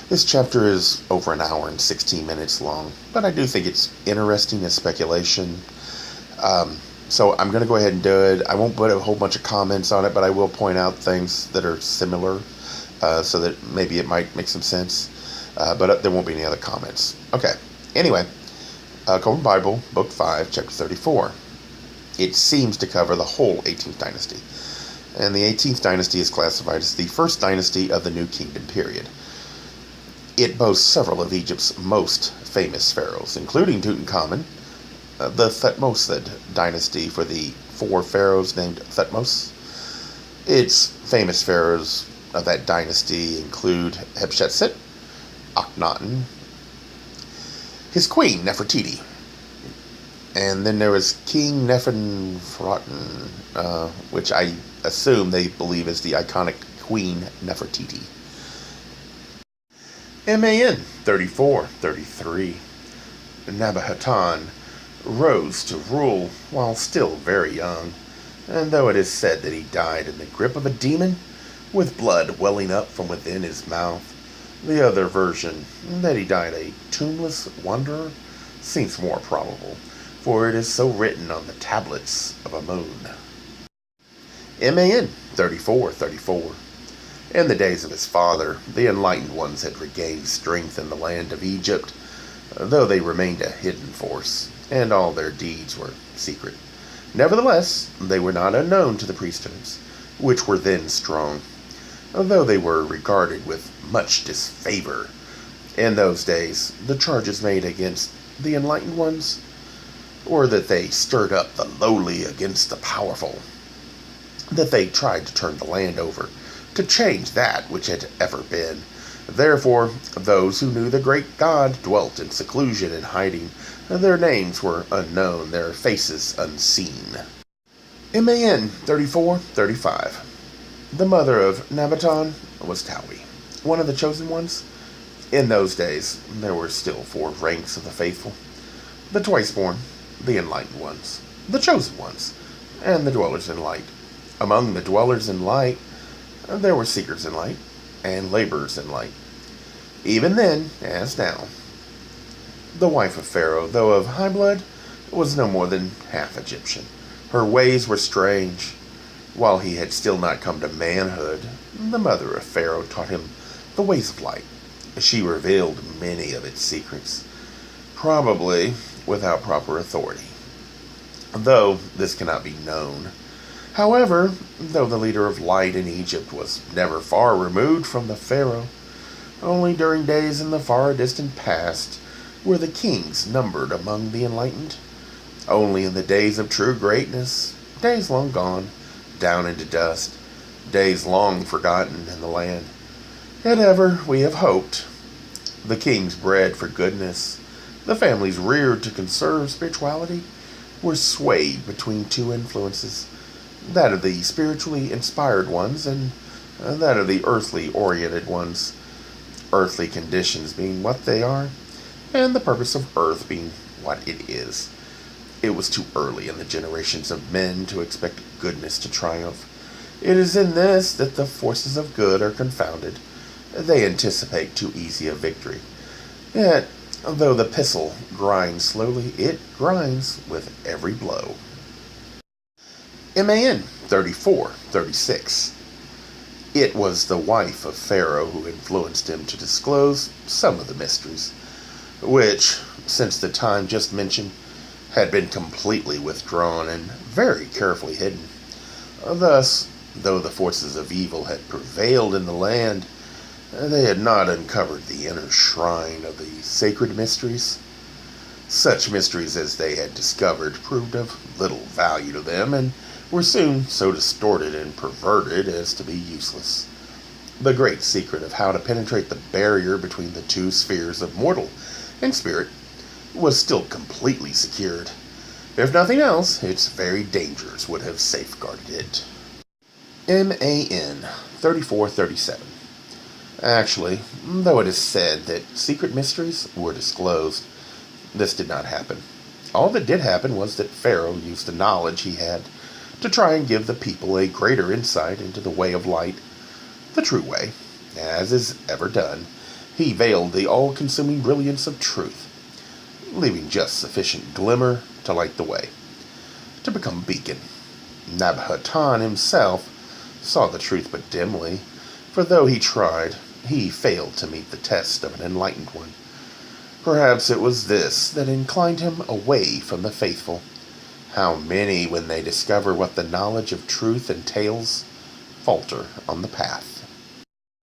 This chapter is over an hour and 16 minutes long, but I do think it's interesting as speculation. So I'm going to go ahead and do it. I won't put a whole bunch of comments on it, but I will point out things that are similar so that maybe it might make some sense. But there won't be any other comments. Okay. Anyway, Kolbrin Bible, Book 5, Chapter 34. It seems to cover the whole 18th dynasty. And the 18th dynasty is classified as the first dynasty of the New Kingdom period. It boasts several of Egypt's most famous pharaohs, including Tutankhamun, the Thutmose dynasty for the 4 pharaohs named Thutmose. Its famous pharaohs of that dynasty include Hatshepsut, Akhenaten, his queen Nefertiti, and then there was King Nefertiti, which I assume they believe is the iconic Queen Nefertiti. MAN 3433. Akhenaten rose to rule while still very young, and though it is said that he died in the grip of a demon, with blood welling up from within his mouth, the other version, that he died a tombless wanderer, seems more probable, for it is so written on the tablets of Amun. MAN 3434. In the days of his father, the enlightened ones had regained strength in the land of Egypt, though they remained a hidden force, and all their deeds were secret. Nevertheless, they were not unknown to the priesthoods, which were then strong, though they were regarded with much disfavor. In those days, the charges made against the enlightened ones were that they stirred up the lowly against the powerful, that they tried to turn the land over, to change that which had ever been. Therefore, those who knew the great God dwelt in seclusion and hiding. Their names were unknown, their faces unseen. MAN 3435. The mother of Akhenaten was Tawi, one of the chosen ones. In those days, there were still 4 ranks of the faithful: the twice-born, the enlightened ones, the chosen ones, and the dwellers in light. Among the dwellers in light, there were seekers in light and laborers in light. Even then, as now, the wife of Pharaoh, though of high blood, was no more than half Egyptian. Her ways were strange. While he had still not come to manhood, the mother of Pharaoh taught him the ways of light. She revealed many of its secrets, probably without proper authority, though this cannot be known. However, though the leader of light in Egypt was never far removed from the pharaoh, only during days in the far distant past were the kings numbered among the enlightened. Only in the days of true greatness, days long gone, down into dust, days long forgotten in the land, yet ever we have hoped. The kings bred for goodness, the families reared to conserve spirituality, were swayed between 2 influences, that of the spiritually inspired ones and that of the earthly oriented ones, earthly conditions being what they are, and the purpose of earth being what it is. It was too early in the generations of men to expect goodness to triumph. It is in this that the forces of good are confounded. They anticipate too easy a victory. Yet, though the pestle grinds slowly, it grinds with every blow. MAN 3436. It was the wife of Pharaoh who influenced him to disclose some of the mysteries, which, since the time just mentioned, had been completely withdrawn and very carefully hidden. Thus, though the forces of evil had prevailed in the land, they had not uncovered the inner shrine of the sacred mysteries. Such mysteries as they had discovered proved of little value to them, and were soon so distorted and perverted as to be useless. The great secret of how to penetrate the barrier between the 2 spheres of mortal and spirit was still completely secured. If nothing else, its very dangers would have safeguarded it. MAN 3437. Actually, though it is said that secret mysteries were disclosed, this did not happen. All that did happen was that Pharaoh used the knowledge he had to try and give the people a greater insight into the way of light, the true way. As is ever done, he veiled the all-consuming brilliance of truth, leaving just sufficient glimmer to light the way, to become a beacon. Akhenaten himself saw the truth but dimly, for though he tried, he failed to meet the test of an enlightened one. Perhaps it was this that inclined him away from the faithful. How many, when they discover what the knowledge of truth entails, falter on the path.